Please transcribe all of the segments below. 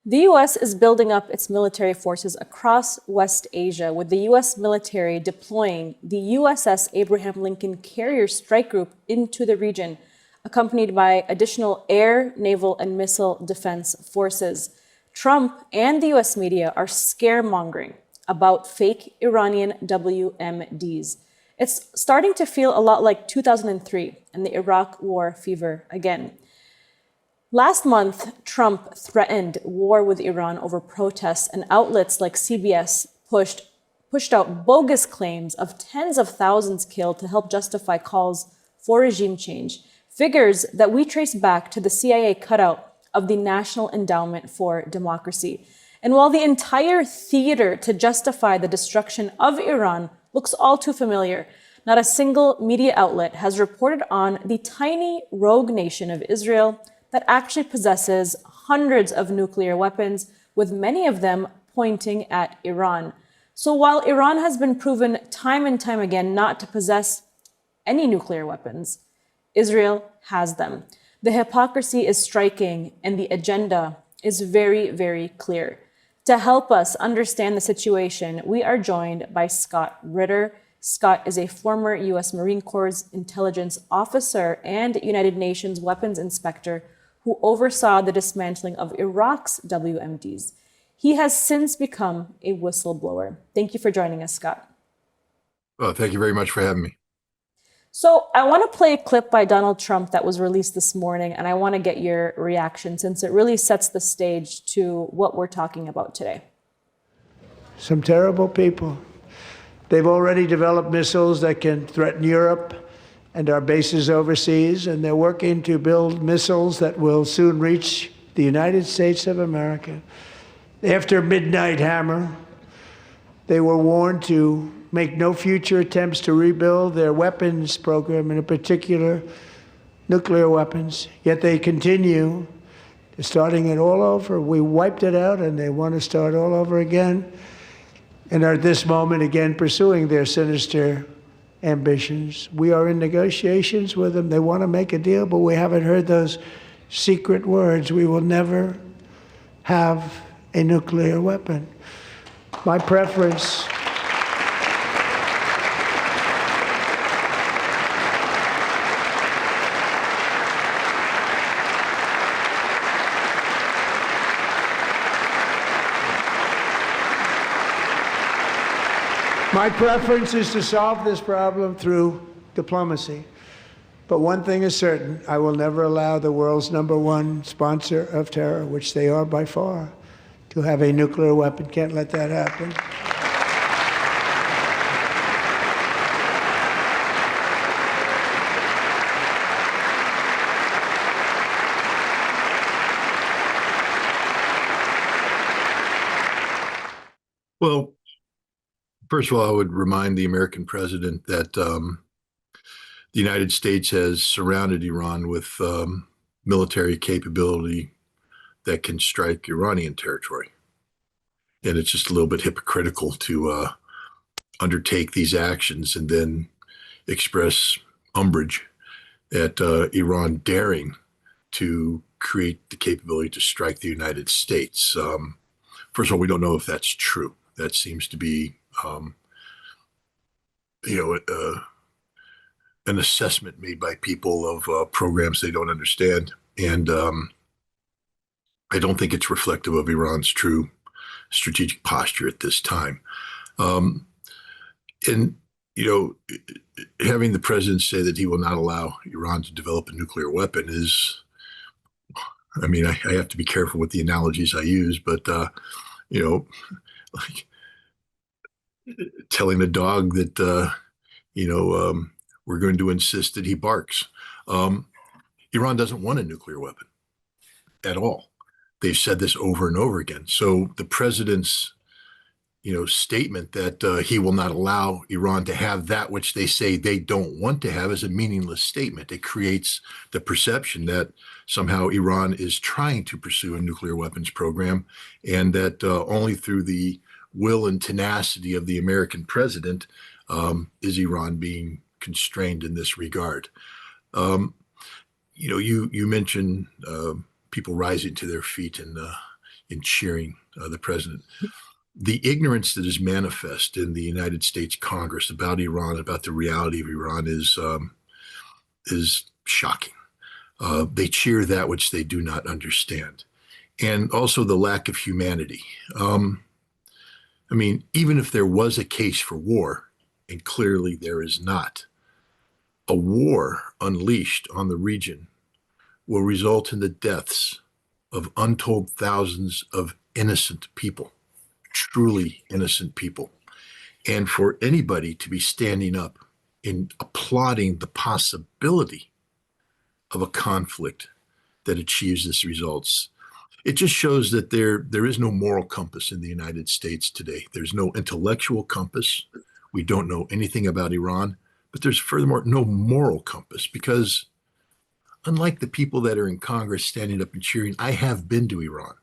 The U.S. is building up its military forces across West Asia, with the U.S. military deploying the USS Abraham Lincoln Carrier Strike Group into the region, accompanied by additional air, naval, and missile defense forces. Trump and the U.S. media are scaremongering about fake Iranian WMDs. It's starting to feel a lot like 2003 and the Iraq War fever again. Last month, Trump threatened war with Iran over protests, and outlets like CBS pushed out bogus claims of tens of thousands killed to help justify calls for regime change, figures that we trace back to the CIA cutout of the National Endowment for Democracy. And while the entire theater to justify the destruction of Iran looks all too familiar, not a single media outlet has reported on the tiny rogue nation of Israel that actually possesses hundreds of nuclear weapons, with many of them pointing at Iran. So while Iran has been proven time and time again not to possess any nuclear weapons, Israel has them. The hypocrisy is striking, and the agenda is very, very clear. To help us understand the situation, we are joined by Scott Ritter. Scott is a former U.S. Marine Corps intelligence officer and United Nations weapons inspector who oversaw the dismantling of Iraq's WMDs. He has since become a whistleblower. Thank you for joining us, Scott. Well, thank you very much for having me. So I want to play a clip by Donald Trump that was released this morning, and I want to get your reaction since it really sets the stage to what we're talking about today. Some terrible people. They've already developed missiles that can threaten Europe and our bases overseas, and they're working to build missiles that will soon reach the United States of America. After Midnight Hammer, they were warned to make no future attempts to rebuild their weapons program, and in particular, nuclear weapons. Yet they continue, starting it all over. We wiped it out, and they want to start all over again, and are at this moment again pursuing their sinister ambitions. We are in negotiations with them. They want to make a deal, but we haven't heard those secret words. We will never have a nuclear weapon. My preference is to solve this problem through diplomacy. But one thing is certain, I will never allow the world's #1 sponsor of terror, which they are by far, to have a nuclear weapon. Can't let that happen. Well, first of all, I would remind the American president that the United States has surrounded Iran with military capability that can strike Iranian territory. And it's just a little bit hypocritical to undertake these actions and then express umbrage at Iran daring to create the capability to strike the United States. First of all, we don't know if that's true. That seems to be an assessment made by people of programs they don't understand. And I don't think it's reflective of Iran's true strategic posture at this time. And, having the president say that he will not allow Iran to develop a nuclear weapon is, I have to be careful with the analogies I use, but, like telling a dog that, we're going to insist that he barks. Iran doesn't want a nuclear weapon at all. They've said this over and over again. So the president's, statement that he will not allow Iran to have that which they say they don't want to have is a meaningless statement. It creates the perception that somehow Iran is trying to pursue a nuclear weapons program, and that only through the will and tenacity of the American president is Iran being constrained in this regard. You mentioned people rising to their feet and in cheering the president. The ignorance that is manifest in the United States Congress about Iran, about the reality of Iran, is shocking. They cheer that which they do not understand, and also the lack of humanity. I mean, even if there was a case for war, and clearly there is not, a war unleashed on the region will result in the deaths of untold thousands of innocent people, truly innocent people. And for anybody to be standing up and applauding the possibility of a conflict that achieves these results, it just shows that there is no moral compass in the United States today. There's no intellectual compass. We don't know anything about Iran, but there's furthermore no moral compass, because unlike the people that are in Congress standing up and cheering, I have been to Iran.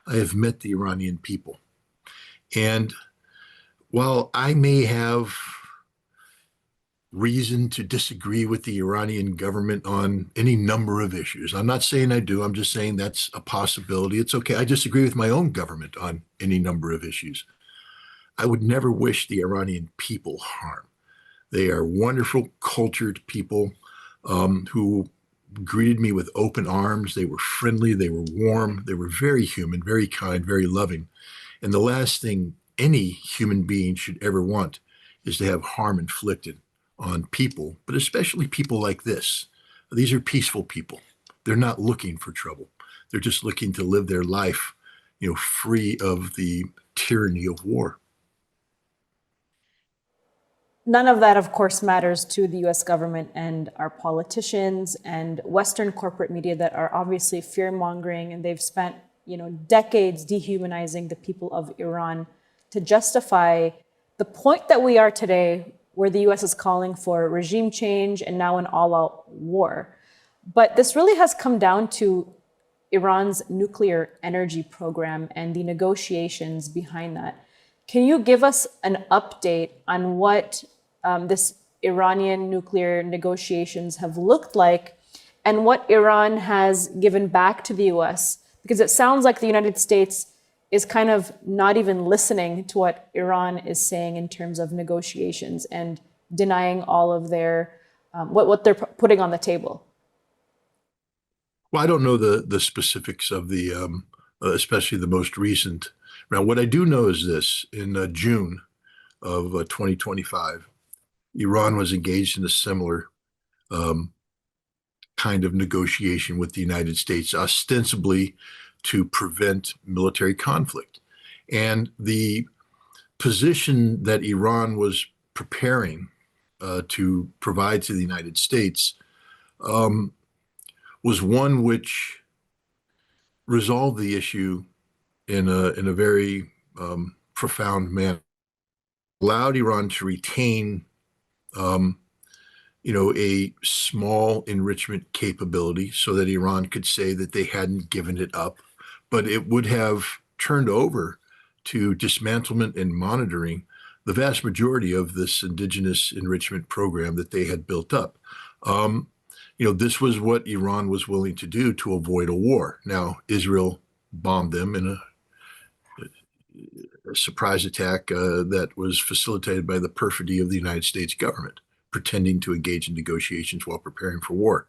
I have met the Iranian people. And while I may have reason to disagree with the Iranian government on any number of issues, I'm not saying I do, I'm just saying that's a possibility. It's okay. I disagree with my own government on any number of issues. I would never wish the Iranian people harm. They are wonderful, cultured people who greeted me with open arms. They were friendly, they were warm, they were very human, very kind, very loving. And the last thing any human being should ever want is to have harm inflicted on people, but especially people like this. These are peaceful people. They're not looking for trouble. They're just looking to live their life, free of the tyranny of war. None of that, of course, matters to the US government and our politicians and Western corporate media that are obviously fear-mongering, and they've spent, decades dehumanizing the people of Iran to justify the point that we are today, where the US is calling for regime change and now an all-out war. But this really has come down to Iran's nuclear energy program and the negotiations behind that. Can you give us an update on what this Iranian nuclear negotiations have looked like and what Iran has given back to the US? Because it sounds like the United States is kind of not even listening to what Iran is saying in terms of negotiations and denying all of their, what they're putting on the table. Well, I don't know the specifics of the, especially the most recent. Now, what I do know is this: in June of 2025, Iran was engaged in a similar kind of negotiation with the United States, ostensibly to prevent military conflict. And the position that Iran was preparing to provide to the United States was one which resolved the issue in a very profound manner, allowed Iran to retain a small enrichment capability so that Iran could say that they hadn't given it up, but it would have turned over to dismantlement and monitoring the vast majority of this indigenous enrichment program that they had built up. This was what Iran was willing to do to avoid a war. Now, Israel bombed them in a surprise attack that was facilitated by the perfidy of the United States government, pretending to engage in negotiations while preparing for war.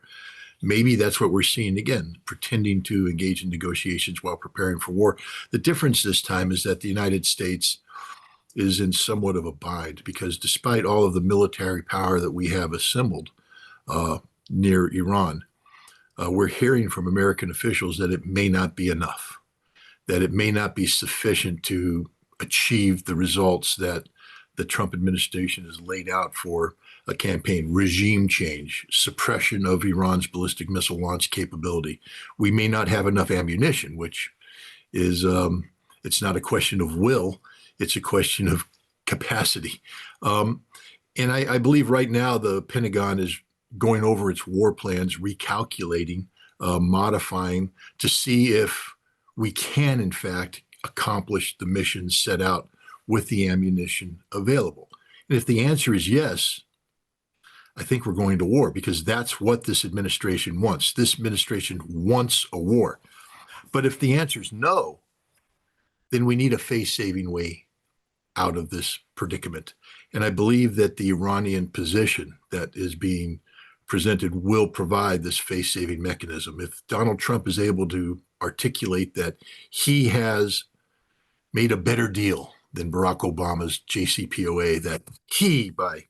Maybe that's what we're seeing again, pretending to engage in negotiations while preparing for war. The difference this time is that the United States is in somewhat of a bind, because despite all of the military power that we have assembled near Iran, we're hearing from American officials that it may not be enough, that it may not be sufficient to achieve the results that the Trump administration has laid out for a campaign: regime change, suppression of Iran's ballistic missile launch capability. We may not have enough ammunition, which is, it's not a question of will, it's a question of capacity. And I believe right now the Pentagon is going over its war plans, recalculating, modifying to see if we can, in fact, accomplish the mission set out with the ammunition available. And if the answer is yes, I think we're going to war, because that's what this administration wants. This administration wants a war. But if the answer is no, then we need a face-saving way out of this predicament. And I believe that the Iranian position that is being presented will provide this face-saving mechanism. If Donald Trump is able to articulate that he has made a better deal than Barack Obama's JCPOA, that he, by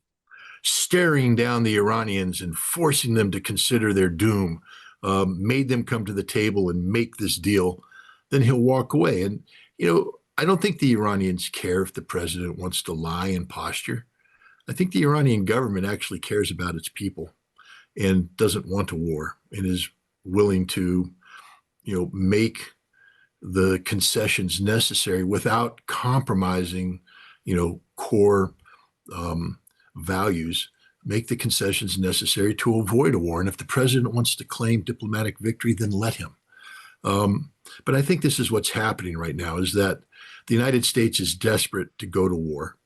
staring down the Iranians and forcing them to consider their doom, made them come to the table and make this deal, then he'll walk away. And, I don't think the Iranians care if the president wants to lie and posture. I think the Iranian government actually cares about its people and doesn't want a war and is willing to, make the concessions necessary without compromising, core values, make the concessions necessary to avoid a war. And if the president wants to claim diplomatic victory, then let him. But I think this is what's happening right now, is that the United States is desperate to go to war.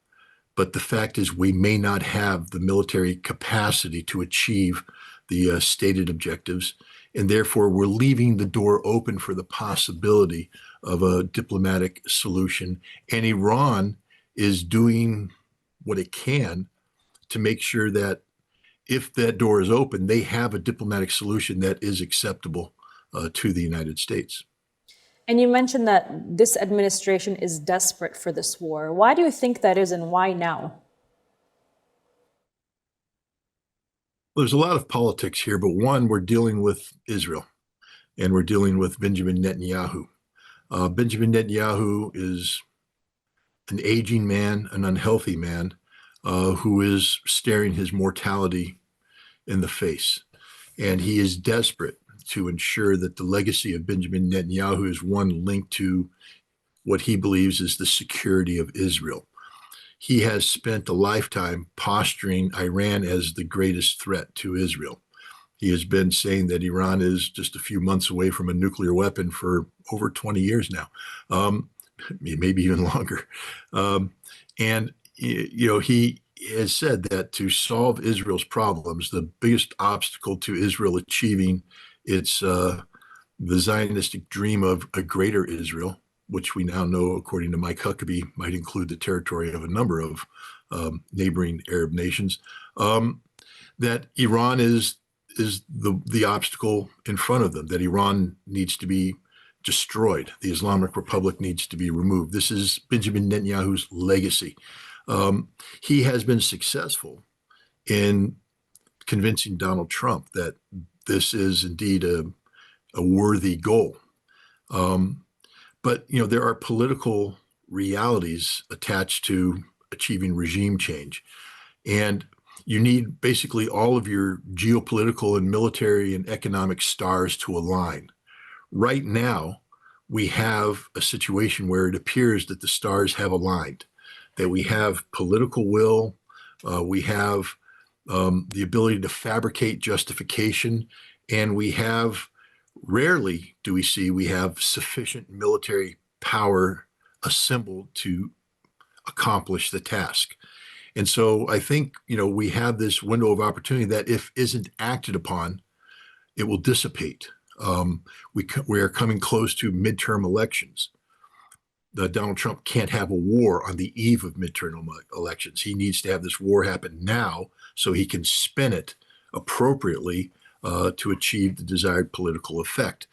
But the fact is we may not have the military capacity to achieve the stated objectives. And therefore, we're leaving the door open for the possibility of a diplomatic solution. And Iran is doing what it can to make sure that if that door is open, they have a diplomatic solution that is acceptable to the United States. And you mentioned that this administration is desperate for this war. Why do you think that is, and why now? There's a lot of politics here, but one, we're dealing with Israel, and we're dealing with Benjamin Netanyahu. Benjamin Netanyahu is an aging man, an unhealthy man, who is staring his mortality in the face. And he is desperate to ensure that the legacy of Benjamin Netanyahu is one linked to what he believes is the security of Israel. He has spent a lifetime posturing Iran as the greatest threat to Israel. He has been saying that Iran is just a few months away from a nuclear weapon for over 20 years now, maybe even longer. And he has said that to solve Israel's problems, the biggest obstacle to Israel achieving its the Zionistic dream of a greater Israel, which we now know, according to Mike Huckabee, might include the territory of a number of neighboring Arab nations, that Iran is the obstacle in front of them, that Iran needs to be destroyed. The Islamic Republic needs to be removed. This is Benjamin Netanyahu's legacy. He has been successful in convincing Donald Trump that this is indeed a worthy goal. But, there are political realities attached to achieving regime change. And you need basically all of your geopolitical and military and economic stars to align. Right now, we have a situation where it appears that the stars have aligned, that we have political will, we have the ability to fabricate justification, and we have, rarely do we have sufficient military power assembled to accomplish the task. And so I think, we have this window of opportunity that if isn't acted upon, it will dissipate. We are coming close to midterm elections. Donald Trump can't have a war on the eve of midterm elections. He needs to have this war happen now so he can spin it appropriately to achieve the desired political effect.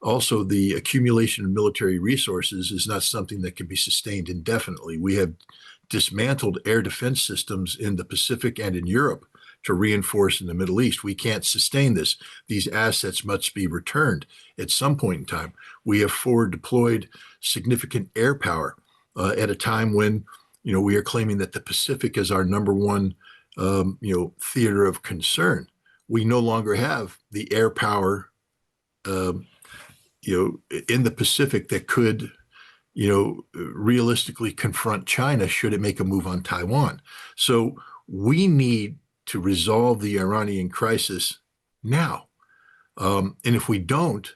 Also, the accumulation of military resources is not something that can be sustained indefinitely. We have dismantled air defense systems in the Pacific and in Europe to reinforce in the Middle East. We can't sustain this. These assets must be returned at some point in time. We have forward deployed significant air power at a time when, we are claiming that the Pacific is our number one, theater of concern. We no longer have the air power, in the Pacific that could, realistically confront China should it make a move on Taiwan. So we need to resolve the Iranian crisis now. And if we don't,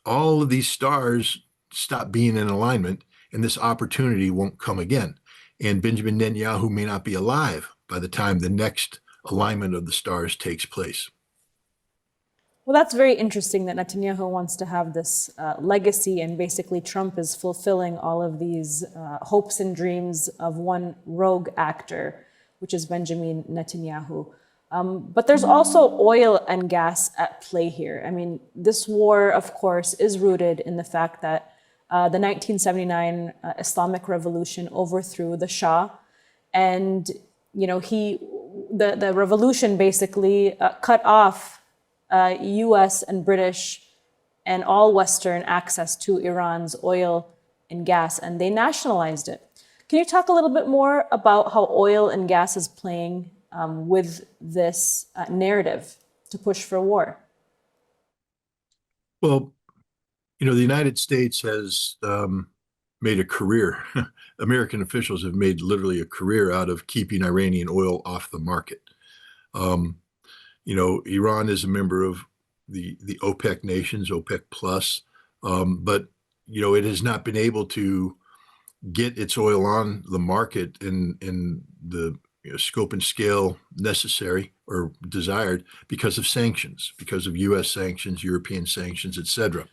all of these stars stop being in alignment and this opportunity won't come again. And Benjamin Netanyahu may not be alive by the time the next alignment of the stars takes place. Well, that's very interesting that Netanyahu wants to have this legacy, and basically Trump is fulfilling all of these hopes and dreams of one rogue actor, which is Benjamin Netanyahu. But there's also oil and gas at play here. I mean, this war, of course, is rooted in the fact that the 1979 Islamic Revolution overthrew the Shah, and the revolution basically cut off U.S. and British and all Western access to Iran's oil and gas, and they nationalized it. Can you talk a little bit more about how oil and gas is playing with this narrative to push for war? Well, the United States has made a career. American officials have made literally a career out of keeping Iranian oil off the market. Iran is a member of the OPEC nations, OPEC plus, but it has not been able to get its oil on the market in the scope and scale necessary or desired because of sanctions, because of U.S. sanctions, European sanctions, etc.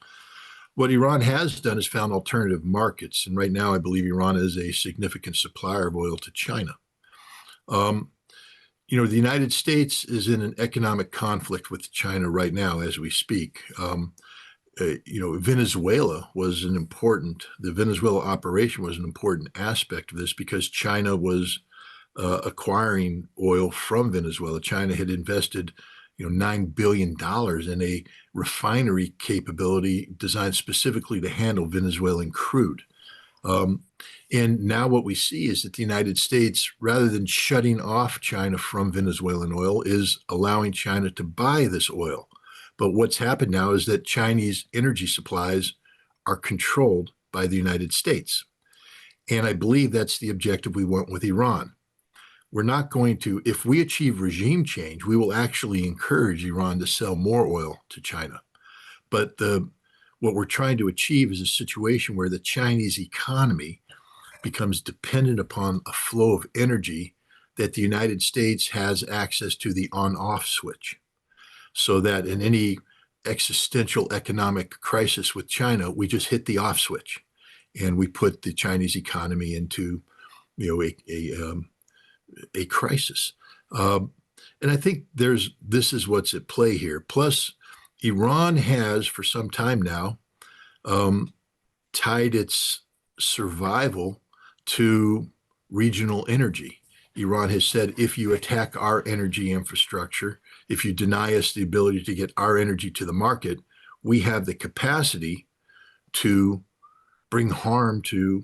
What Iran has done is found alternative markets, and right now I believe Iran is a significant supplier of oil to China. The United States is in an economic conflict with China right now as we speak. Venezuela was the Venezuela operation was an important aspect of this because China was acquiring oil from Venezuela. China had invested, $9 billion in a refinery capability designed specifically to handle Venezuelan crude. And now what we see is that the United States, rather than shutting off China from Venezuelan oil, is allowing China to buy this oil. But what's happened now is that Chinese energy supplies are controlled by the United States. And I believe that's the objective we want with Iran. We're not going to, if we achieve regime change, we will actually encourage Iran to sell more oil to China. But what we're trying to achieve is a situation where the Chinese economy becomes dependent upon a flow of energy that the United States has access to the on-off switch, so that in any existential economic crisis with China, we just hit the off switch and we put the Chinese economy into a crisis. And I think this is what's at play here. Plus, Iran has for some time now tied its survival to regional energy. Iran has said, if you attack our energy infrastructure, if you deny us the ability to get our energy to the market, we have the capacity to bring harm to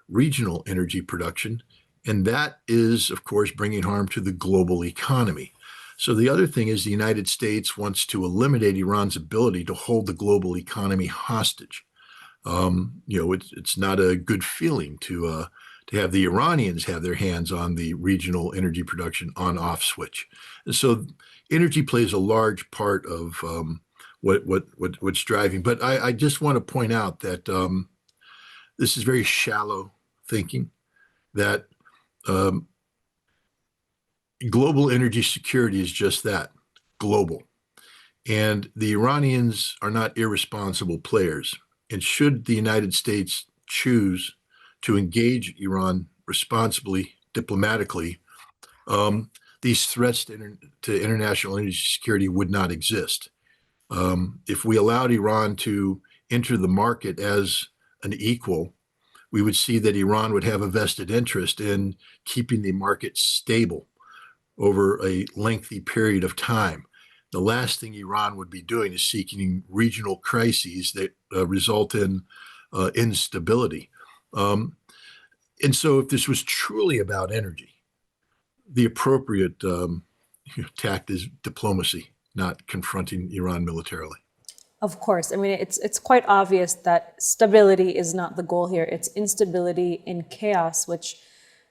regional energy production. And that is, of course, bringing harm to the global economy. So the other thing is the United States wants to eliminate Iran's ability to hold the global economy hostage. It's not a good feeling to have the Iranians have their hands on the regional energy production on-off switch. And so energy plays a large part of what's driving. But I just want to point out that this is very shallow thinking, that global energy security is just that, global. And the Iranians are not irresponsible players. And should the United States choose to engage Iran responsibly, diplomatically, these threats to international energy security would not exist. If we allowed Iran to enter the market as an equal, we would see that Iran would have a vested interest in keeping the market stable over a lengthy period of time. The last thing Iran would be doing is seeking regional crises that result in instability. And so if this was truly about energy, the appropriate tact is diplomacy, not confronting Iran militarily. Of course. I mean, it's quite obvious that stability is not the goal here. It's instability in chaos, which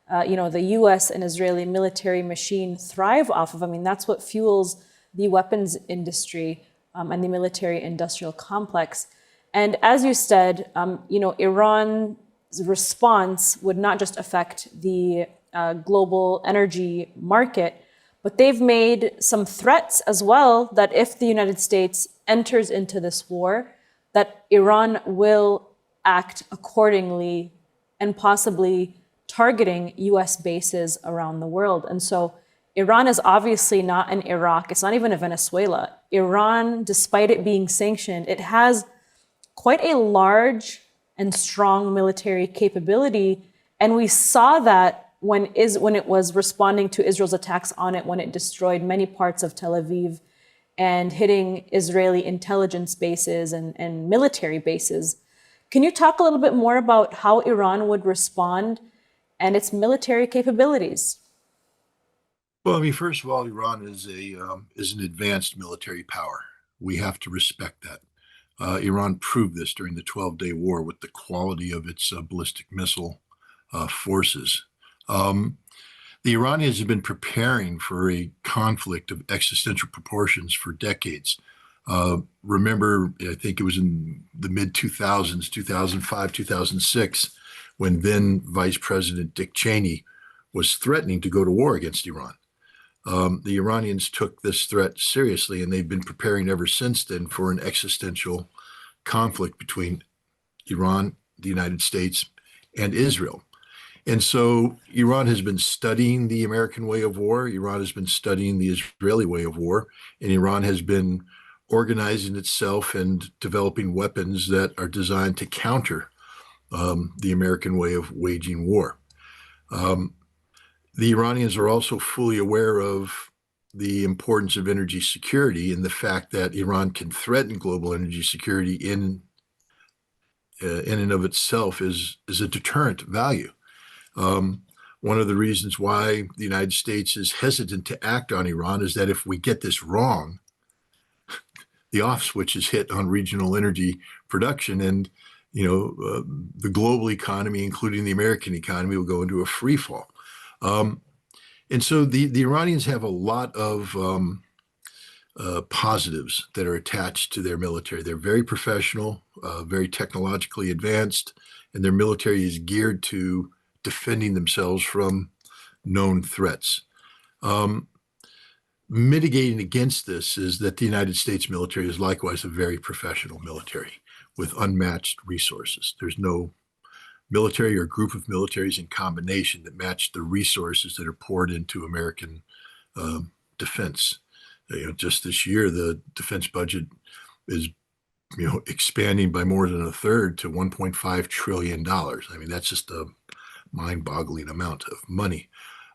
the U.S. and Israeli military machine thrive off of. I mean, that's what fuels the weapons industry and the military industrial complex. And as you said, Iran's response would not just affect the global energy market, but they've made some threats as well that if the United States enters into this war, that Iran will act accordingly and possibly targeting US bases around the world. And so Iran is obviously not an Iraq, it's not even a Venezuela. Iran, despite it being sanctioned, it has quite a large and strong military capability. And we saw that when it was responding to Israel's attacks on it, when it destroyed many parts of Tel Aviv and hitting Israeli intelligence bases and military bases. Can you talk a little bit more about how Iran would respond and its military capabilities? Well, I mean, first of all, Iran is an advanced military power. We have to respect that. Iran proved this during the 12-day war with the quality of its ballistic missile forces. The Iranians have been preparing for a conflict of existential proportions for decades. Remember, I think it was in the mid-2000s, 2005, 2006, when then Vice President Dick Cheney was threatening to go to war against Iran. The Iranians took this threat seriously, and they've been preparing ever since then for an existential conflict between Iran, the United States, and Israel. And so Iran has been studying the American way of war. Iran has been studying the Israeli way of war. And Iran has been organizing itself and developing weapons that are designed to counter the American way of waging war. The Iranians are also fully aware of the importance of energy security and the fact that Iran can threaten global energy security in and of itself is a deterrent value. One of the reasons why the United States is hesitant to act on Iran is that if we get this wrong, the off switch is hit on regional energy production, and the global economy, including the American economy, will go into a free fall. And so the Iranians have a lot of positives that are attached to their military. They're very professional, very technologically advanced, and their military is geared to defending themselves from known threats. Mitigating against this is that the United States military is likewise a very professional military with unmatched resources. There's no military or group of militaries in combination that match the resources that are poured into American defense. Just this year, the defense budget is expanding by more than a third to $1.5 trillion. I mean, that's just a mind-boggling amount of money.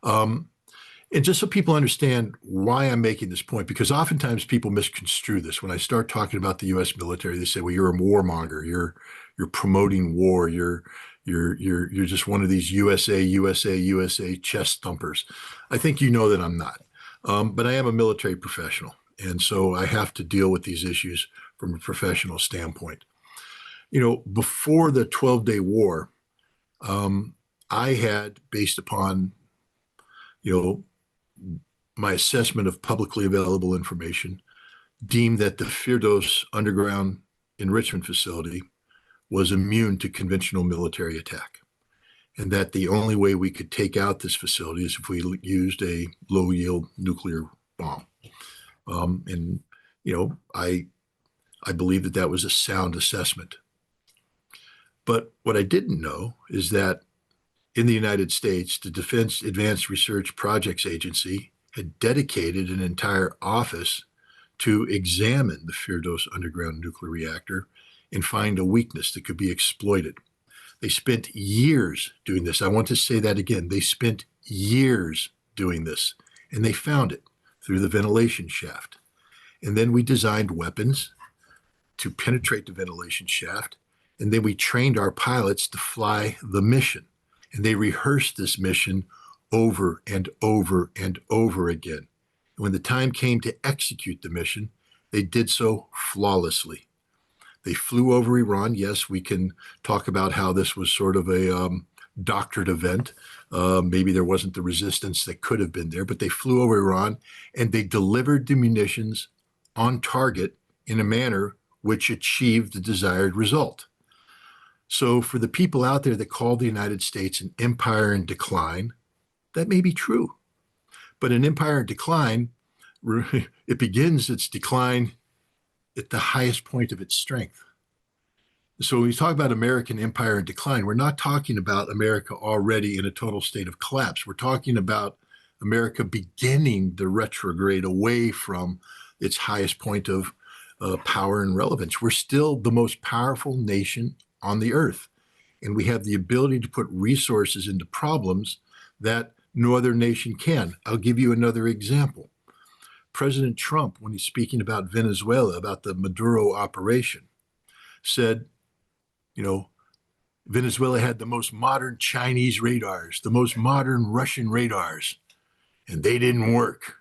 And just so people understand why I'm making this point, because oftentimes people misconstrue this. When I start talking about the U.S. military, they say, "Well, you're a warmonger. You're promoting war. You're just one of these USA chest thumpers." I think you know that I'm not, but I am a military professional, and so I have to deal with these issues from a professional standpoint. Before the 12-day war, I had, based upon my assessment of publicly available information, deemed that the Firdos underground enrichment facility was immune to conventional military attack, and that the only way we could take out this facility is if we used a low-yield nuclear bomb. I believe that was a sound assessment. But what I didn't know is that in the United States, the Defense Advanced Research Projects Agency had dedicated an entire office to examine the Firdos underground nuclear reactor and find a weakness that could be exploited. They spent years doing this. I want to say that again. They spent years doing this, and they found it through the ventilation shaft. And then we designed weapons to penetrate the ventilation shaft, and then we trained our pilots to fly the mission. And they rehearsed this mission over and over and over again. And when the time came to execute the mission, they did so flawlessly. They flew over Iran. Yes, we can talk about how this was sort of a doctored event. Maybe there wasn't the resistance that could have been there, but they flew over Iran and they delivered the munitions on target in a manner which achieved the desired result. So for the people out there that call the United States an empire in decline, that may be true. But an empire in decline, it begins its decline at the highest point of its strength. So when we talk about American empire in decline, we're not talking about America already in a total state of collapse. We're talking about America beginning the retrograde away from its highest point of power and relevance. We're still the most powerful nation on the earth, and we have the ability to put resources into problems that no other nation can. I'll give you another example. President Trump, when he's speaking about Venezuela, about the Maduro operation, said, Venezuela had the most modern Chinese radars, the most modern Russian radars, and they didn't work.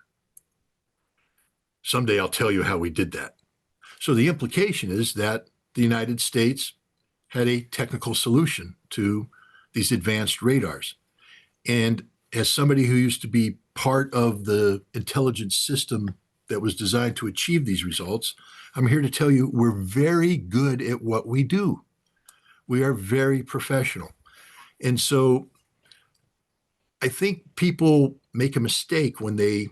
Someday I'll tell you how we did that. So the implication is that the United States had a technical solution to these advanced radars. And as somebody who used to be part of the intelligence system that was designed to achieve these results, I'm here to tell you we're very good at what we do. We are very professional. And so I think people make a mistake when they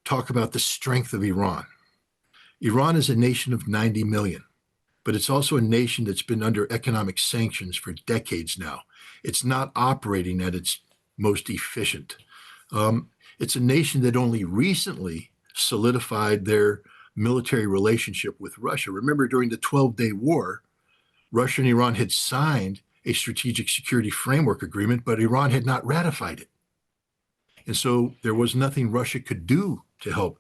talk about the strength of Iran. Iran is a nation of 90 million, but it's also a nation that's been under economic sanctions for decades now. It's not operating at its most efficient. It's a nation that only recently solidified their military relationship with Russia. Remember, during the 12-day war, Russia and Iran had signed a strategic security framework agreement, but Iran had not ratified it. And so there was nothing Russia could do to help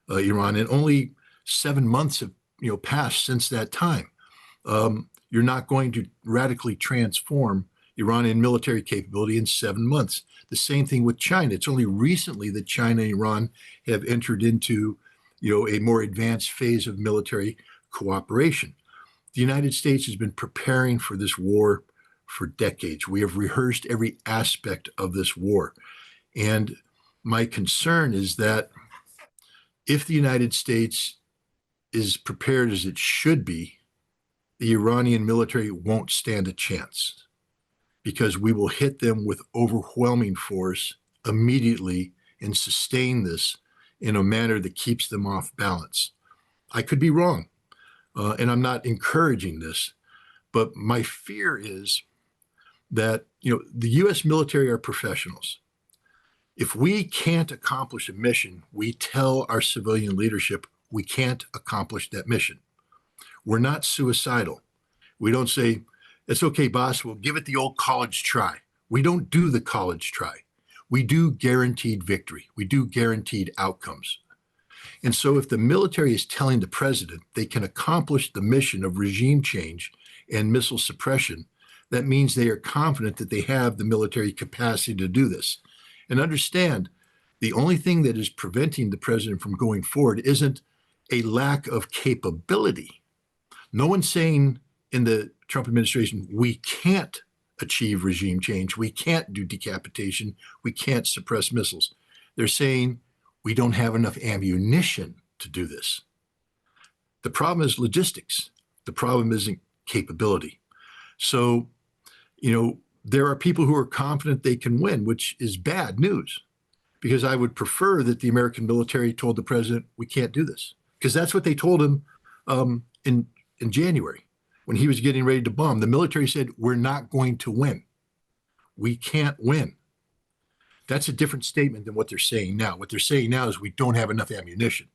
Iran. And only 7 months have passed since that time. You're not going to radically transform Iranian military capability in 7 months. The same thing with China. It's only recently that China and Iran have entered into a more advanced phase of military cooperation. The United States has been preparing for this war for decades. We have rehearsed every aspect of this war. And my concern is that if the United States is prepared as it should be, the Iranian military won't stand a chance, because we will hit them with overwhelming force immediately and sustain this in a manner that keeps them off balance. I could be wrong, and I'm not encouraging this, but my fear is that the U.S. military are professionals. If we can't accomplish a mission, we tell our civilian leadership we can't accomplish that mission. We're not suicidal. We don't say, it's okay, boss, we'll give it the old college try. We don't do the college try. We do guaranteed victory. We do guaranteed outcomes. And so if the military is telling the president they can accomplish the mission of regime change and missile suppression, that means they are confident that they have the military capacity to do this. And understand, the only thing that is preventing the president from going forward isn't a lack of capability. No one's saying in the Trump administration, we can't achieve regime change. We can't do decapitation. We can't suppress missiles. They're saying we don't have enough ammunition to do this. The problem is logistics. The problem isn't capability. So, there are people who are confident they can win, which is bad news, because I would prefer that the American military told the president, we can't do this, because that's what they told him in January when he was getting ready to bomb. The military said, we're not going to win. We can't win. That's a different statement than what they're saying now. What they're saying now is we don't have enough ammunition.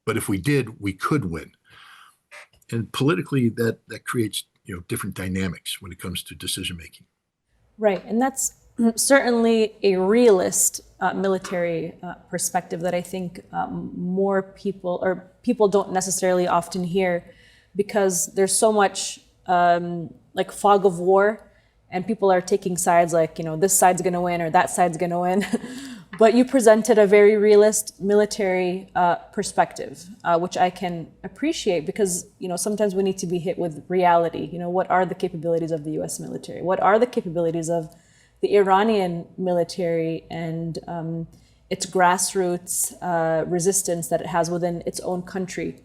But if we did, we could win. And politically, that creates different dynamics when it comes to decision making. Right, and that's certainly a realist military perspective that I think more people don't necessarily often hear, because there's so much like fog of war, and people are taking sides like, this side's going to win or that side's going to win. But you presented a very realist military perspective, which I can appreciate, because sometimes we need to be hit with reality. What are the capabilities of the U.S. military? What are the capabilities of the Iranian military and its grassroots resistance that it has within its own country?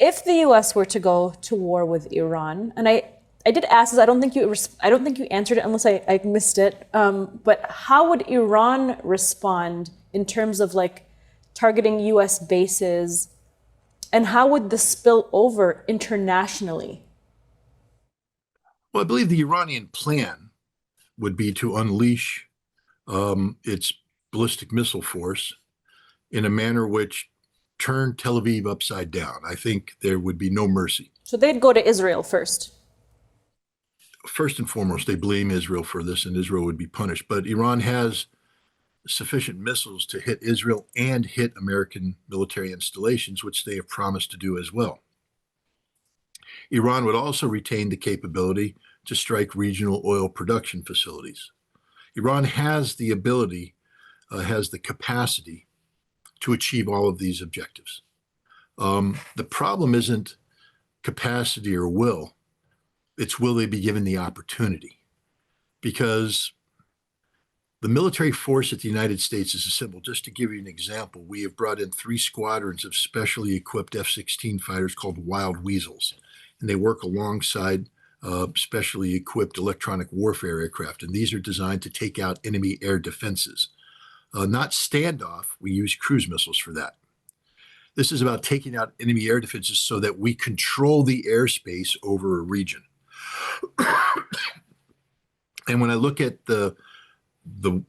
If the U.S. were to go to war with Iran, and I did ask this, I don't think you answered it unless I missed it. But how would Iran respond in terms of targeting U.S. bases And how would this spill over internationally? Well, I believe the Iranian plan would be to unleash its ballistic missile force in a manner which turned Tel Aviv upside down. I think there would be no mercy. So they'd go to Israel first. First and foremost, they blame Israel for this, and Israel would be punished. But Iran has sufficient missiles to hit Israel and hit American military installations, which they have promised to do as well. Iran would also retain the capability to strike regional oil production facilities. Iran has the ability, has the capacity to achieve all of these objectives. The problem isn't capacity or will, it's will they be given the opportunity? Because the military force at the United States is assembled. Just to give you an example, we have brought in 3 squadrons of specially equipped F-16 fighters called Wild Weasels, and they work alongside specially equipped electronic warfare aircraft, and these are designed to take out enemy air defenses. Not standoff, we use cruise missiles for that. This is about taking out enemy air defenses so that we control the airspace over a region. And when I look at the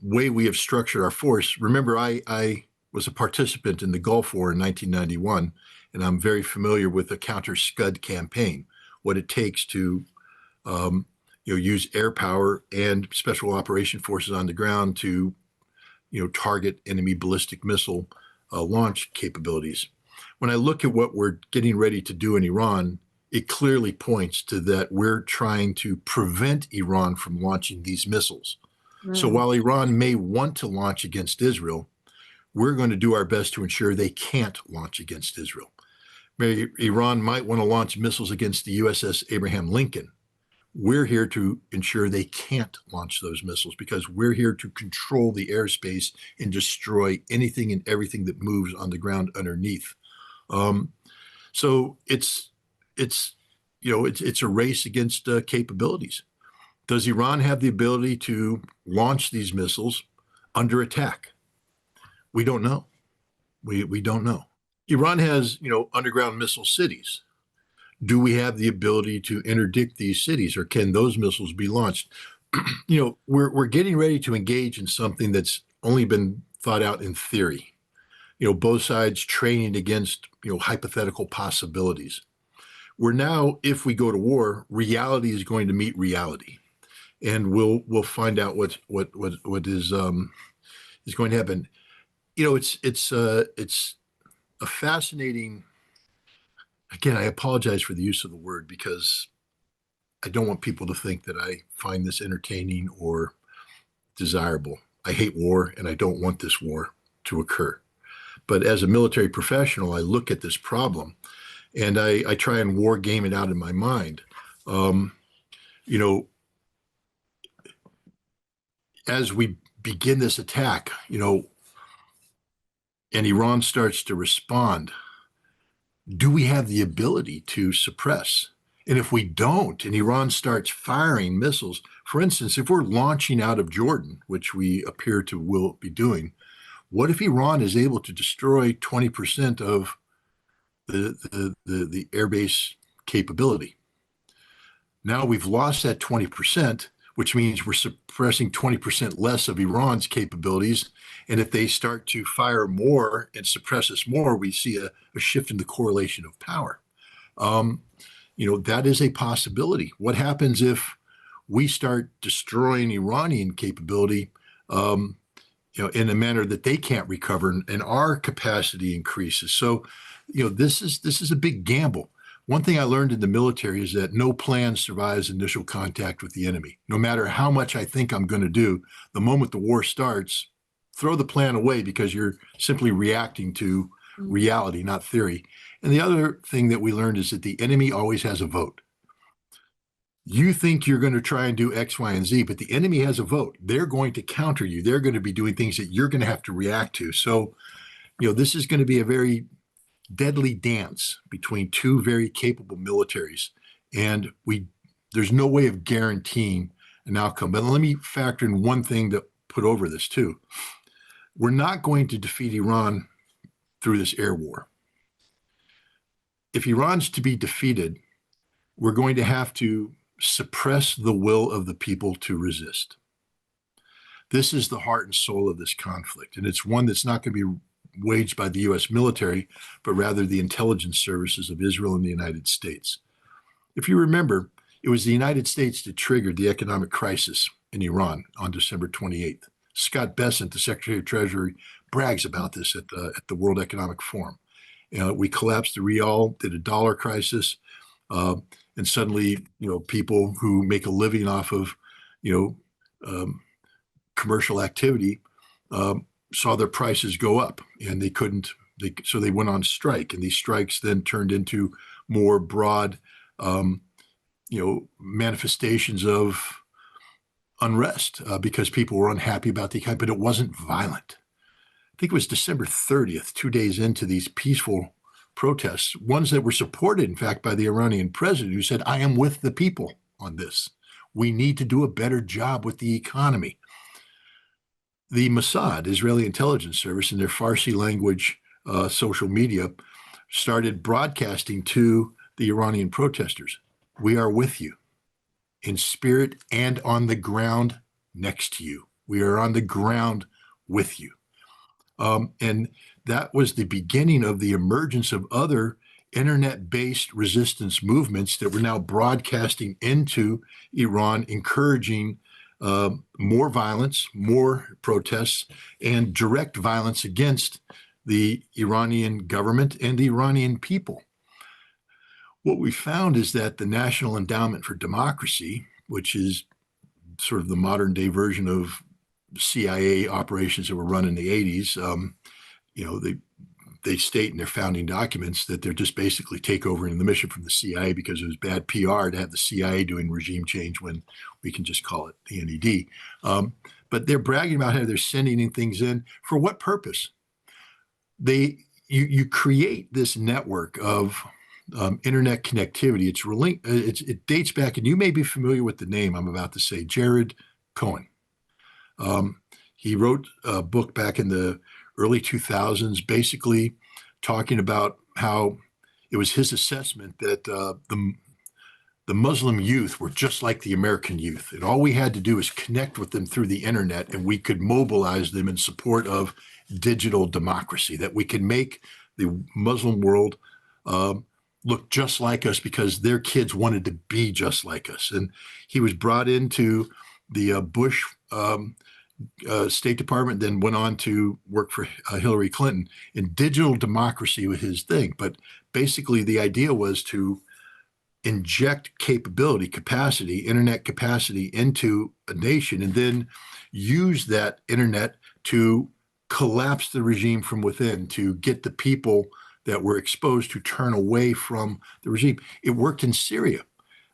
way we have structured our force, remember I was a participant in the Gulf War in 1991, and I'm very familiar with the counter-Scud campaign, what it takes to use air power and special operation forces on the ground to target enemy ballistic missile launch capabilities. When I look at what we're getting ready to do in Iran, it clearly points to that we're trying to prevent Iran from launching these missiles. So while Iran may want to launch against Israel, we're going to do our best to ensure they can't launch against Israel. Iran might want to launch missiles against the USS Abraham Lincoln. We're here to ensure they can't launch those missiles because we're here to control the airspace and destroy anything and everything that moves on the ground underneath. So it's a race against capabilities. Does Iran have the ability to launch these missiles under attack? We don't know. We don't know. Iran has, underground missile cities. Do we have the ability to interdict these cities, or can those missiles be launched? We're getting ready to engage in something that's only been thought out in theory. Both sides training against, hypothetical possibilities. We're now, if we go to war, reality is going to meet reality, and we'll find out what is going to happen. It's a fascinating. Again, I apologize for the use of the word because I don't want people to think that I find this entertaining or desirable. I hate war, and I don't want this war to occur. But as a military professional, I look at this problem, and I try and war game it out in my mind. As we begin this attack, and Iran starts to respond, do we have the ability to suppress? And if we don't, and Iran starts firing missiles, for instance, if we're launching out of Jordan, which we appear to will be doing, what if Iran is able to destroy 20% of the airbase capability? Now we've lost that 20%, which means we're suppressing 20% less of Iran's capabilities. And if they start to fire more and suppress us more, we see a shift in the correlation of power. That is a possibility. What happens if we start destroying Iranian capability, in a manner that they can't recover, and our capacity increases? So, this is a big gamble. One thing I learned in the military is that no plan survives initial contact with the enemy. No matter how much I think I'm going to do, the moment the war starts, throw the plan away because you're simply reacting to reality, not theory. And the other thing that we learned is that the enemy always has a vote. You think you're going to try and do X, Y, and Z, but the enemy has a vote. They're going to counter you. They're going to be doing things that you're going to have to react to. So, this is going to be a very deadly dance between two very capable militaries. And there's no way of guaranteeing an outcome. But let me factor in one thing to put over this too. We're not going to defeat Iran through this air war. if Iran's to be defeated, we're going to have to suppress the will of the people to resist. This is the heart and soul of this conflict, and it's one that's not going to be waged by the U.S. military, but rather the intelligence services of Israel and the United States. If you remember, it was the United States that triggered the economic crisis in Iran on December 28th. Scott Bessent, the Secretary of Treasury, brags about this at the World Economic Forum. We collapsed the rial, did a dollar crisis, and suddenly, people who make a living off of, commercial activity saw their prices go up, and so they went on strike, and these strikes then turned into more broad, manifestations of unrest because people were unhappy about the economy, but it wasn't violent. I think it was December 30th, 2 days into these peaceful protests, ones that were supported, in fact, by the Iranian president, who said, I am with the people on this. We need to do a better job with the economy. The Mossad, Israeli intelligence service, in their Farsi language social media, started broadcasting to the Iranian protesters, we are with you in spirit and on the ground next to you. We are on the ground with you. And that was the beginning of the emergence of other internet-based resistance movements that were now broadcasting into Iran, encouraging more violence, more protests, and direct violence against the Iranian government and the Iranian people. What we found is that the National Endowment for Democracy, which is sort of the modern day version of CIA operations that were run in the 80s, they state in their founding documents that they're just basically takeovering the mission from the CIA because it was bad PR to have the CIA doing regime change when we can just call it the NED. But they're bragging about how they're sending in things in. For what purpose? You create this network of internet connectivity. It dates back, and you may be familiar with the name I'm about to say, Jared Cohen. He wrote a book back in the early 2000s, basically talking about how it was his assessment that the Muslim youth were just like the American youth. And all we had to do is connect with them through the internet, and we could mobilize them in support of digital democracy, that we could make the Muslim world look just like us because their kids wanted to be just like us. And he was brought into the Bush State Department, then went on to work for Hillary Clinton. And digital democracy was his thing. But basically the idea was to inject capacity, internet capacity into a nation, and then use that internet to collapse the regime from within, to get the people that were exposed to turn away from the regime. It worked in Syria.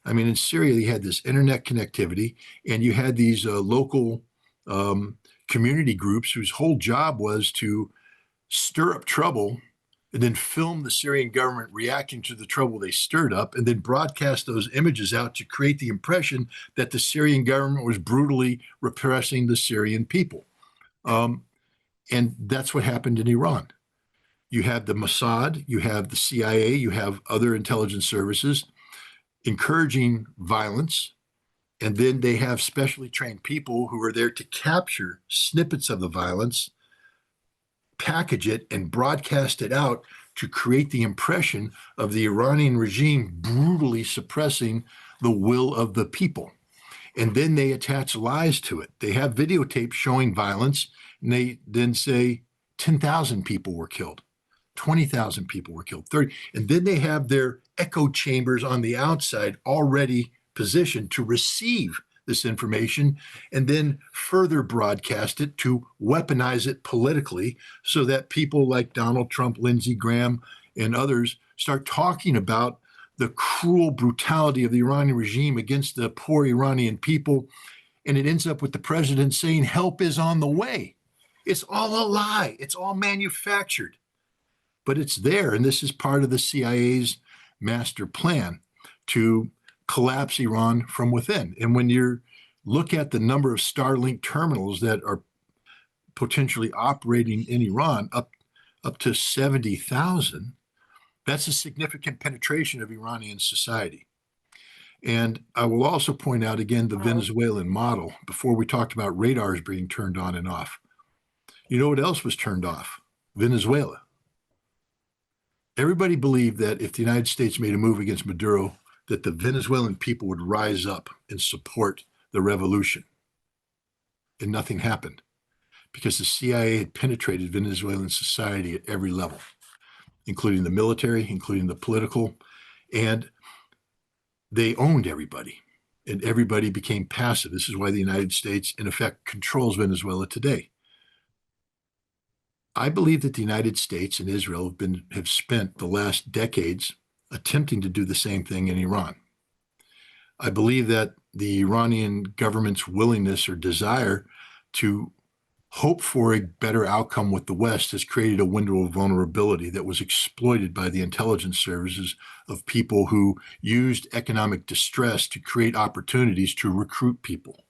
I mean, in Syria, you had this internet connectivity, and you had these local community groups whose whole job was to stir up trouble and then film the Syrian government reacting to the trouble they stirred up, and then broadcast those images out to create the impression that the Syrian government was brutally repressing the Syrian people. And that's what happened in Iran. You have the Mossad, you have the CIA, you have other intelligence services encouraging violence, and then they have specially trained people who are there to capture snippets of the violence, package it, and broadcast it out to create the impression of the Iranian regime brutally suppressing the will of the people. And then they attach lies to it. They have videotapes showing violence, and they then say 10,000 people were killed, 20,000 people were killed, 30. And then they have their echo chambers on the outside already positioned to receive this information and then further broadcast it to weaponize it politically so that people like Donald Trump, Lindsey Graham, and others start talking about the cruel brutality of the Iranian regime against the poor Iranian people. And it ends up with the president saying help is on the way. It's all a lie. It's all manufactured. But it's there. And this is part of the CIA's master plan to collapse Iran from within. And when you look at the number of Starlink terminals that are potentially operating in Iran, up to 70,000, That's a significant penetration of Iranian society. And I will also point out again the Venezuelan model. Before we talked about radars being turned on and off. You know what else was turned off? Venezuela. Everybody believed that if the United States made a move against Maduro, that the Venezuelan people would rise up and support the revolution. And nothing happened because the CIA had penetrated Venezuelan society at every level, including the military, including the political, and they owned everybody. And everybody became passive. This is why the United States, in effect, controls Venezuela today. I believe that the United States and Israel have spent the last decades attempting to do the same thing in Iran. I believe that the Iranian government's willingness or desire to hope for a better outcome with the West has created a window of vulnerability that was exploited by the intelligence services of people who used economic distress to create opportunities to recruit people.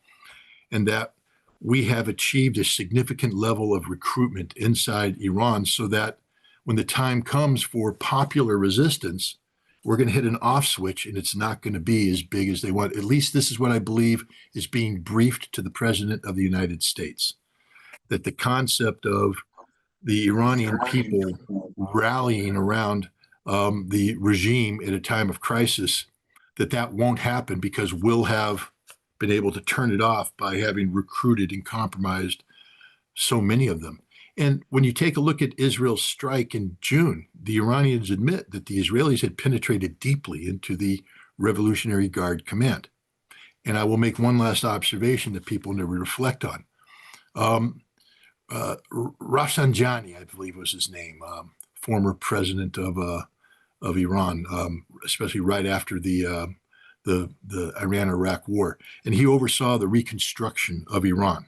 And that we have achieved a significant level of recruitment inside Iran so that when the time comes for popular resistance, we're going to hit an off switch and it's not going to be as big as they want. At least this is what I believe is being briefed to the President of the United States, that the concept of the Iranian people rallying around the regime at a time of crisis, that won't happen because we'll have been able to turn it off by having recruited and compromised so many of them. And when you take a look at Israel's strike in June, the Iranians admit that the Israelis had penetrated deeply into the Revolutionary Guard command. And I will make one last observation that people never reflect on. Rafsanjani, I believe was his name, former president of Iran, especially right after the Iran-Iraq war, and he oversaw the reconstruction of Iran.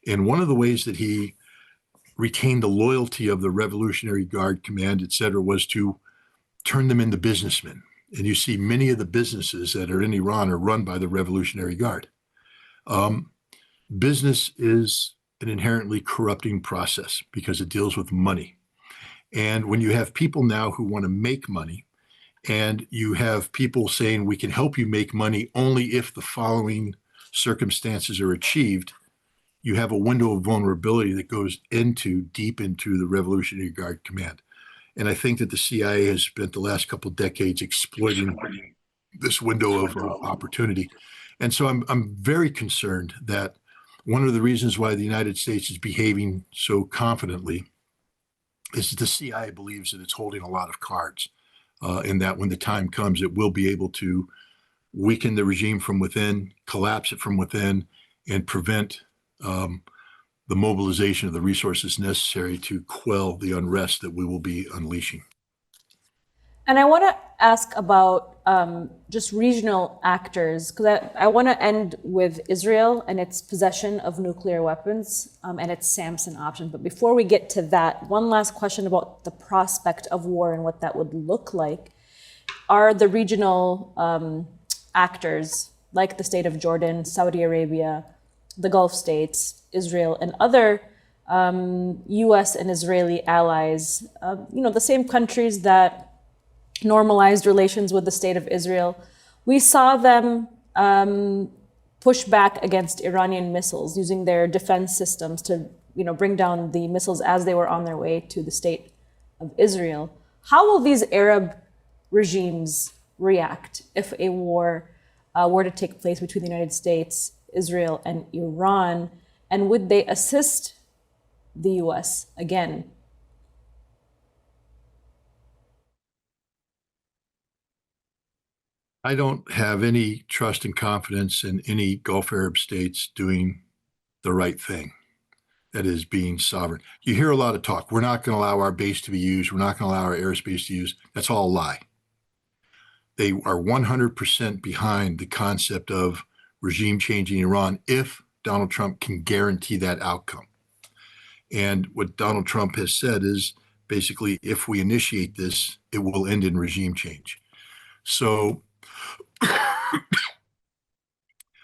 And one of the ways that he retained the loyalty of the Revolutionary Guard command, et cetera, was to turn them into businessmen. And you see many of the businesses that are in Iran are run by the Revolutionary Guard. Business is an inherently corrupting process because it deals with money. And when you have people now who want to make money, and you have people saying we can help you make money only if the following circumstances are achieved, you have a window of vulnerability that goes deep into the Revolutionary Guard command. And I think that the CIA has spent the last couple of decades exploiting this window of opportunity. And so I'm very concerned that one of the reasons why the United States is behaving so confidently is that the CIA believes that it's holding a lot of cards, and that when the time comes, it will be able to weaken the regime from within, collapse it from within, and prevent the mobilization of the resources necessary to quell the unrest that we will be unleashing. And I want to ask about just regional actors, because I want to end with Israel and its possession of nuclear weapons and its Samson option. But before we get to that, one last question about the prospect of war and what that would look like. Are the regional actors, like the state of Jordan, Saudi Arabia, the Gulf states, Israel, and other US and Israeli allies, the same countries that normalized relations with the state of Israel, we saw them push back against Iranian missiles using their defense systems to bring down the missiles as they were on their way to the state of Israel. How will these Arab regimes react if a war were to take place between the United States, Israel, and Iran? And would they assist the US again? I don't have any trust and confidence in any Gulf Arab states doing the right thing, that is, being sovereign. You hear a lot of talk. We're not going to allow our base to be used. We're not going to allow our airspace to use. That's all a lie. They are 100% behind the concept of regime changing Iran if Donald Trump can guarantee that outcome. And what Donald Trump has said is basically, if we initiate this, it will end in regime change. So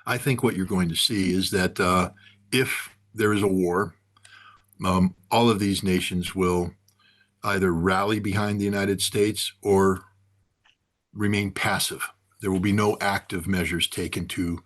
I think what you're going to see is that if there is a war, all of these nations will either rally behind the United States or remain passive. There will be no active measures taken to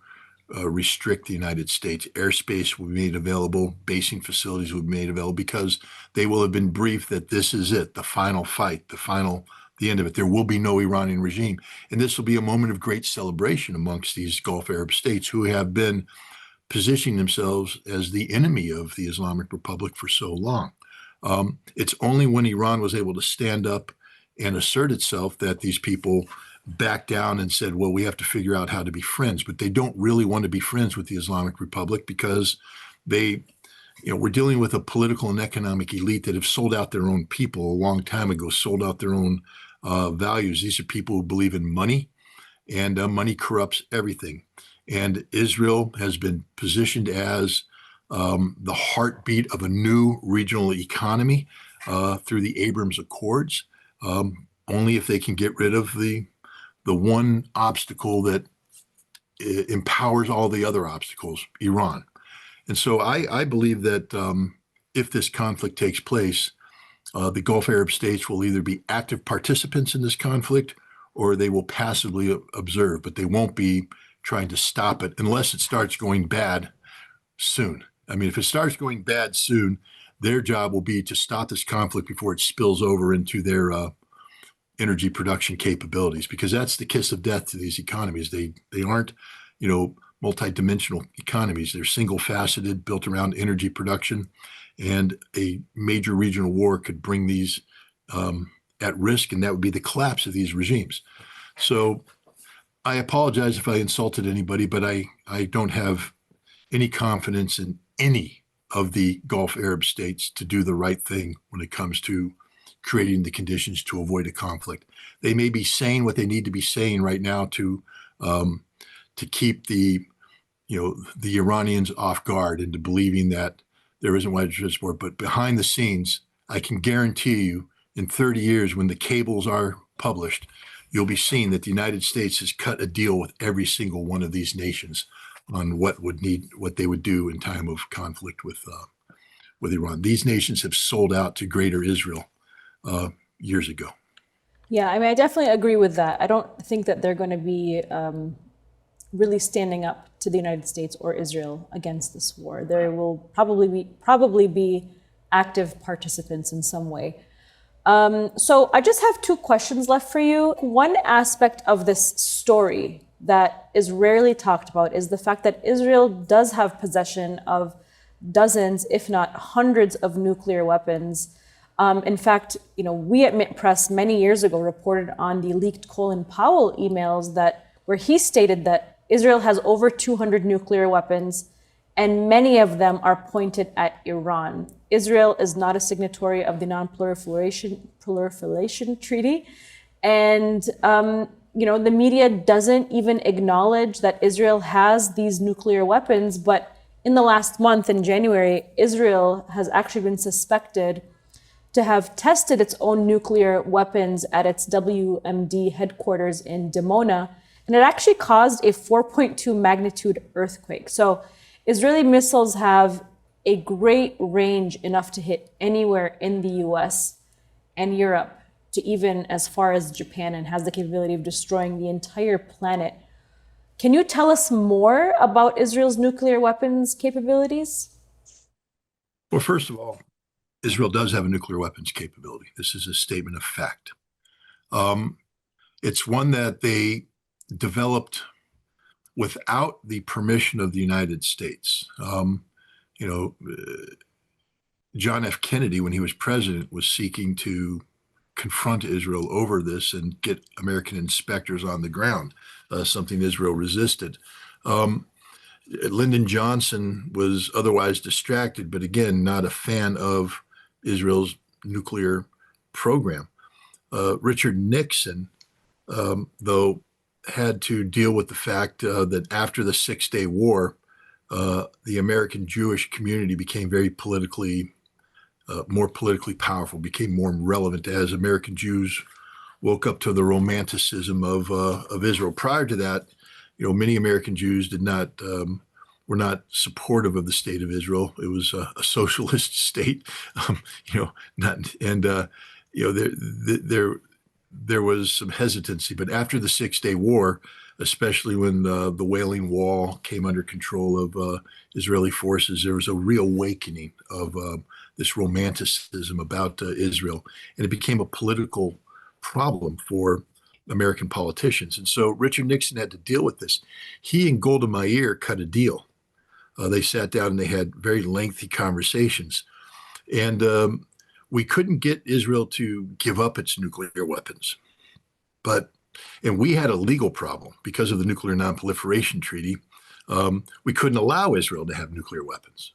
restrict the United States. Airspace will be made available, basing facilities will be made available, because they will have been briefed that this is it, the final fight, the end of it. There will be no Iranian regime. And this will be a moment of great celebration amongst these Gulf Arab states who have been positioning themselves as the enemy of the Islamic Republic for so long. It's only when Iran was able to stand up and assert itself that these people backed down and said, well, we have to figure out how to be friends. But they don't really want to be friends with the Islamic Republic because we're dealing with a political and economic elite that have sold out their own people a long time ago, sold out their own values. These are people who believe in money, and money corrupts everything. And Israel has been positioned as the heartbeat of a new regional economy through the Abrams Accords. Only if they can get rid of the one obstacle that empowers all the other obstacles, Iran. And so I believe that if this conflict takes place, the Gulf Arab states will either be active participants in this conflict or they will passively observe, but they won't be trying to stop it unless it starts going bad soon. I mean, if it starts going bad soon, their job will be to stop this conflict before it spills over into their energy production capabilities, because that's the kiss of death to these economies. They aren't, multidimensional economies. They're single faceted, built around energy production, and a major regional war could bring these at risk, and that would be the collapse of these regimes. So I apologize if I insulted anybody, but I don't have any confidence in any of the Gulf Arab states to do the right thing when it comes to creating the conditions to avoid a conflict. They may be saying what they need to be saying right now to keep the Iranians off guard into believing that there isn't widespread support. But behind the scenes, I can guarantee you, in 30 years, when the cables are published, you'll be seeing that the United States has cut a deal with every single one of these nations on what they would do in time of conflict with Iran. These nations have sold out to Greater Israel years ago. Yeah, I mean, I definitely agree with that. I don't think that they're going to be really standing up to the United States or Israel against this war. There will probably be active participants in some way. So I just have two questions left for you. One aspect of this story that is rarely talked about is the fact that Israel does have possession of dozens, if not hundreds, of nuclear weapons. In fact, we at MintPress many years ago reported on the leaked Colin Powell emails where he stated that Israel has over 200 nuclear weapons, and many of them are pointed at Iran. Israel is not a signatory of the Non-Proliferation Treaty, and the media doesn't even acknowledge that Israel has these nuclear weapons. But in the last month, in January, Israel has actually been suspected to have tested its own nuclear weapons at its WMD headquarters in Dimona, and it actually caused a 4.2 magnitude earthquake. So Israeli missiles have a great range, enough to hit anywhere in the US and Europe, to even as far as Japan, and has the capability of destroying the entire planet. Can you tell us more about Israel's nuclear weapons capabilities? Well, first of all, Israel does have a nuclear weapons capability. This is a statement of fact. It's one that they developed without the permission of the United States. John F. Kennedy, when he was president, was seeking to confront Israel over this and get American inspectors on the ground, something Israel resisted. Lyndon Johnson was otherwise distracted, but again, not a fan of Israel's nuclear program. Richard Nixon, though, had to deal with the fact that after the Six-Day War, the American Jewish community became very more politically powerful, became more relevant as American Jews woke up to the romanticism of Israel. Prior to that, many American Jews were not supportive of the state of Israel. It was a socialist state, there was some hesitancy, but after the Six-Day War, especially when the Wailing Wall came under control of Israeli forces, there was a reawakening of this romanticism about Israel, and it became a political problem for American politicians. And so Richard Nixon had to deal with this. He and Golda Meir cut a deal. They sat down and they had very lengthy conversations. And we couldn't get Israel to give up its nuclear weapons. And we had a legal problem because of the Nuclear Non-Proliferation Treaty. We couldn't allow Israel to have nuclear weapons.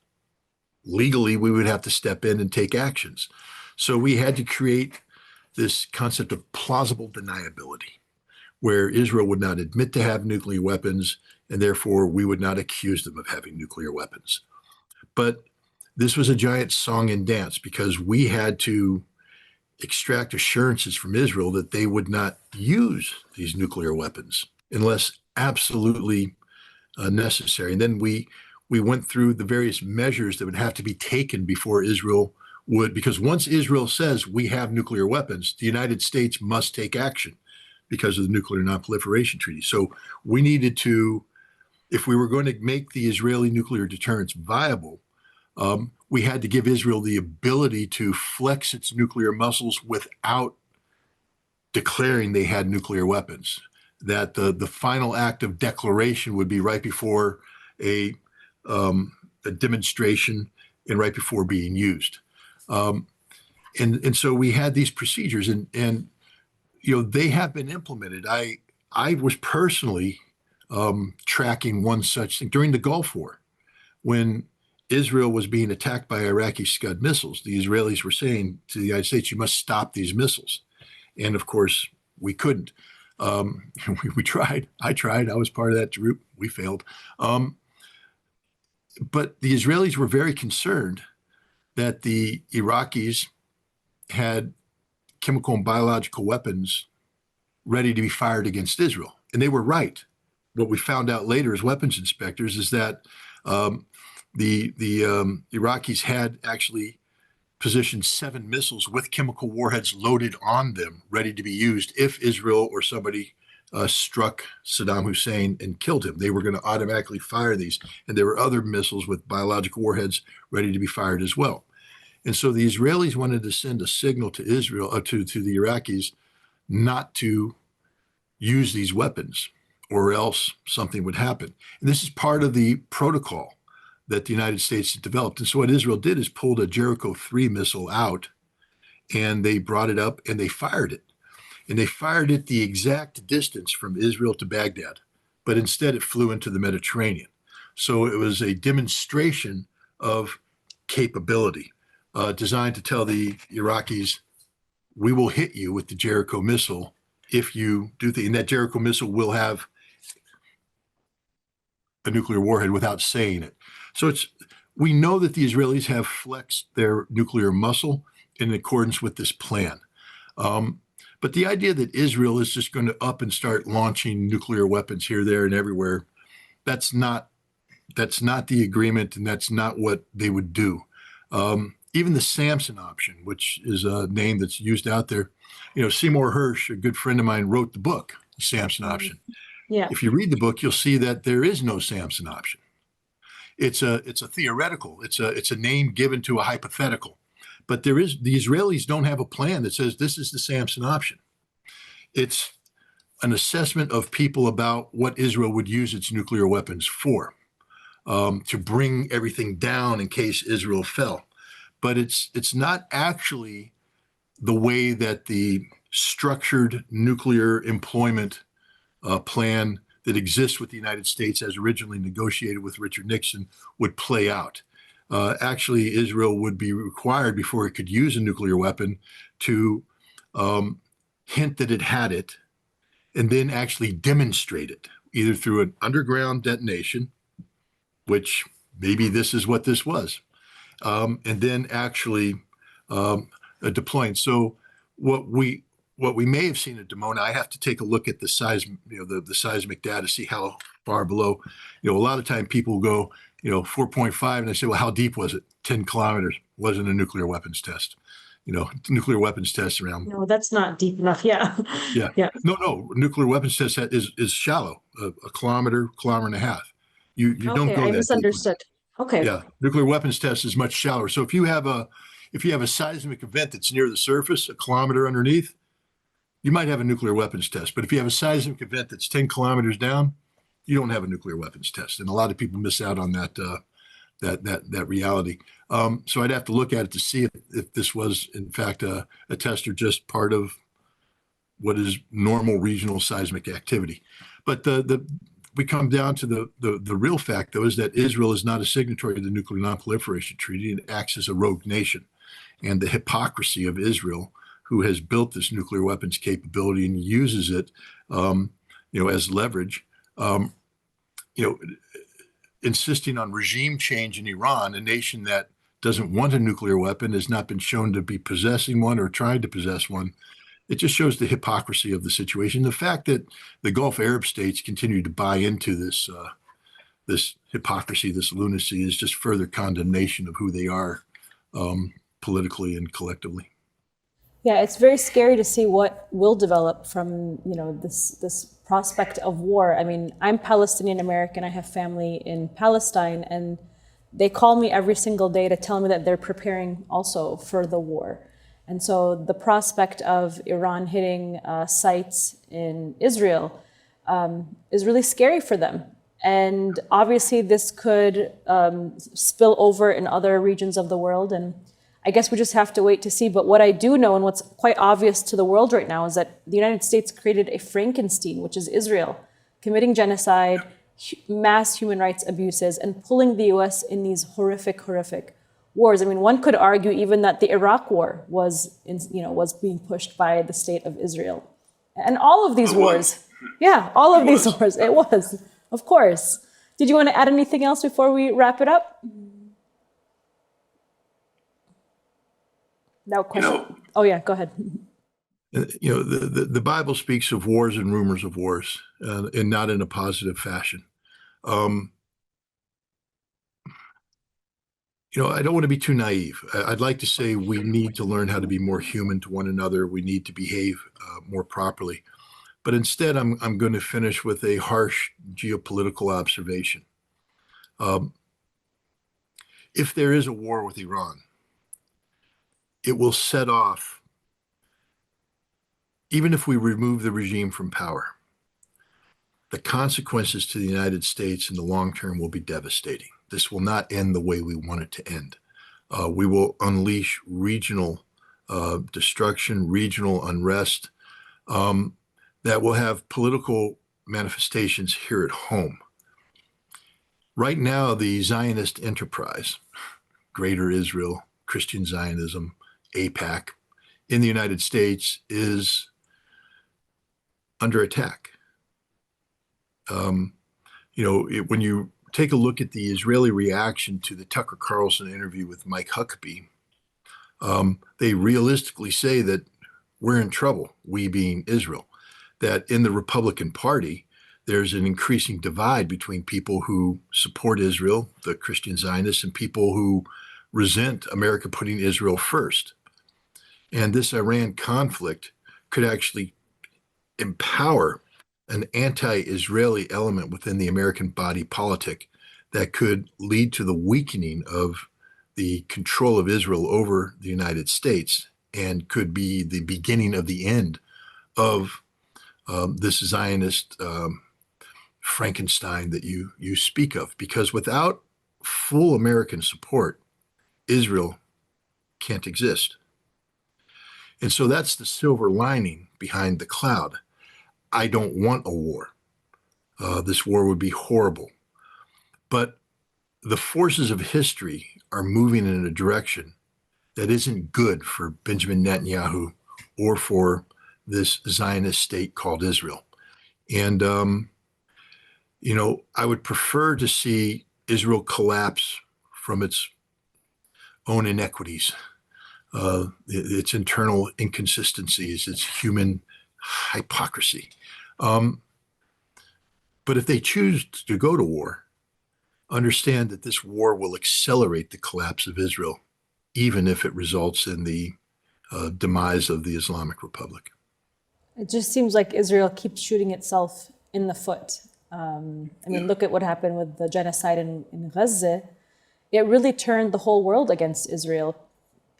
Legally, we would have to step in and take actions. So we had to create this concept of plausible deniability, where Israel would not admit to have nuclear weapons, and therefore we would not accuse them of having nuclear weapons. But this was a giant song and dance because we had to extract assurances from Israel that they would not use these nuclear weapons unless absolutely necessary. And then we went through the various measures that would have to be taken before Israel would, because once Israel says we have nuclear weapons, the United States must take action because of the Nuclear Non-Proliferation Treaty. So we needed to, if we were going to make the Israeli nuclear deterrence viable, we had to give Israel the ability to flex its nuclear muscles without declaring they had nuclear weapons. That the final act of declaration would be right before a demonstration and right before being used. And so we had these procedures, and they have been implemented. I was personally tracking one such thing during the Gulf War when Israel was being attacked by Iraqi Scud missiles. The Israelis were saying to the United States, you must stop these missiles. And of course, we couldn't. We tried. I tried. I was part of that group. We failed. But the Israelis were very concerned that the Iraqis had chemical and biological weapons ready to be fired against Israel. And they were right. What we found out later as weapons inspectors is that the Iraqis had actually positioned 7 missiles with chemical warheads loaded on them, ready to be used if Israel or somebody struck Saddam Hussein and killed him. They were going to automatically fire these. And there were other missiles with biological warheads ready to be fired as well. And so the Israelis wanted to send a signal to Israel, to the Iraqis, not to use these weapons, or else something would happen. And this is part of the protocol that the United States had developed. And so what Israel did is pulled a Jericho 3 missile out, and they brought it up and they fired it. And they fired it the exact distance from Israel to Baghdad, but instead it flew into the Mediterranean. So it was a demonstration of capability, designed to tell the Iraqis, we will hit you with the Jericho missile if you do and that Jericho missile will have a nuclear warhead without saying it. So we know that the Israelis have flexed their nuclear muscle in accordance with this plan. But the idea that Israel is just going to up and start launching nuclear weapons here, there, and everywhere, that's not the agreement, and that's not what they would do. Even the Samson option, which is a name that's used out there, Seymour Hersh, a good friend of mine, wrote the book, The Samson Option. Yeah. If you read the book, you'll see that there is no Samson option. It's a theoretical. It's a name given to a hypothetical. But the Israelis don't have a plan that says this is the Samson option. It's an assessment of people about what Israel would use its nuclear weapons for, to bring everything down in case Israel fell. But it's not actually the way that the structured nuclear employment plan that exists with the United States as originally negotiated with Richard Nixon would play out. Actually, Israel would be required before it could use a nuclear weapon to hint that it had it and then actually demonstrate it, either through an underground detonation, which maybe this is what this was, and then actually deploying. So what we may have seen at Dimona, I have to take a look at the size, the seismic data, see how far below. A lot of time people go, 4.5, and I say, well, how deep was it? 10 kilometers. Wasn't a nuclear weapons test. nuclear weapons tests around. No, that's not deep enough. Yeah. Yeah. Yeah. No. Nuclear weapons test is shallow, a kilometer and a half. You don't Okay, go I that deeply. misunderstood. Okay. Yeah. Nuclear weapons test is much shallower. So if you have a seismic event that's near the surface, a kilometer underneath, you might have a nuclear weapons test. But if you have a seismic event that's 10 kilometers down, you don't have a nuclear weapons test. And a lot of people miss out on that reality. So I'd have to look at it to see if this was in fact a test or just part of what is normal regional seismic activity. But we come down to the real fact, though, is that Israel is not a signatory to the Nuclear Nonproliferation Treaty and acts as a rogue nation. And the hypocrisy of Israel, who has built this nuclear weapons capability and uses it, as leverage, insisting on regime change in Iran, a nation that doesn't want a nuclear weapon, has not been shown to be possessing one or trying to possess one. It just shows the hypocrisy of the situation. The fact that the Gulf Arab states continue to buy into this hypocrisy, this lunacy, is just further condemnation of who they are politically and collectively. Yeah, it's very scary to see what will develop from, this prospect of war. I mean, I'm Palestinian American. I have family in Palestine, and they call me every single day to tell me that they're preparing also for the war. And so the prospect of Iran hitting sites in Israel is really scary for them. And obviously this could spill over in other regions of the world. And I guess we just have to wait to see. But what I do know, and what's quite obvious to the world right now, is that the United States created a Frankenstein, which is Israel, committing genocide, mass human rights abuses, and pulling the US in these horrific wars. I mean, one could argue even that the Iraq war was being pushed by the state of Israel. And all of these wars, these wars, it was, of course. Did you want to add anything else before we wrap it up? No question. Oh yeah, go ahead. The Bible speaks of wars and rumors of wars, and not in a positive fashion. I don't want to be too naive. I'd like to say we need to learn how to be more human to one another. We need to behave more properly. But instead, I'm going to finish with a harsh geopolitical observation. If there is a war with Iran, it will set off, even if we remove the regime from power, the consequences to the United States in the long term will be devastating. This will not end the way we want it to end. We will unleash regional destruction, regional unrest that will have political manifestations here at home. Right now, the Zionist enterprise, Greater Israel, Christian Zionism, AIPAC, in the United States is under attack. When you take a look at the Israeli reaction to the Tucker Carlson interview with Mike Huckabee, they realistically say that we're in trouble, we being Israel, that in the Republican Party, there's an increasing divide between people who support Israel, the Christian Zionists, and people who resent America putting Israel first. And this Iran conflict could actually empower an anti-Israeli element within the American body politic that could lead to the weakening of the control of Israel over the United States, and could be the beginning of the end of this Zionist Frankenstein that you speak of. Because without full American support, Israel can't exist. And so that's the silver lining behind the cloud. I don't want a war. This war would be horrible. But the forces of history are moving in a direction that isn't good for Benjamin Netanyahu or for this Zionist state called Israel. And, I would prefer to see Israel collapse from its own inequities, its internal inconsistencies, its human hypocrisy. But if they choose to go to war, understand that this war will accelerate the collapse of Israel, even if it results in the demise of the Islamic Republic. It just seems like Israel keeps shooting itself in the foot. I mean, look at what happened with the genocide in Gaza. It really turned the whole world against Israel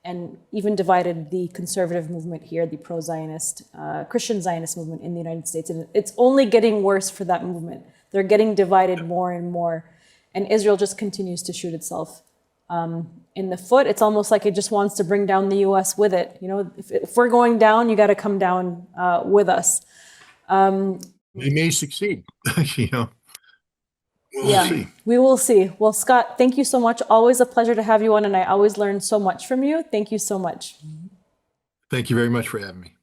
and even divided the conservative movement here, the pro-Zionist, Christian Zionist movement in the United States. And it's only getting worse for that movement. They're getting divided more and more. And Israel just continues to shoot itself in the foot. It's almost like it just wants to bring down the US with it. You know, if we're going down, you got to come down with us. They may succeed, you know. We'll see. We will see. Well, Scott, thank you so much. Always a pleasure to have you on, and I always learn so much from you. Thank you so much. Thank you very much for having me.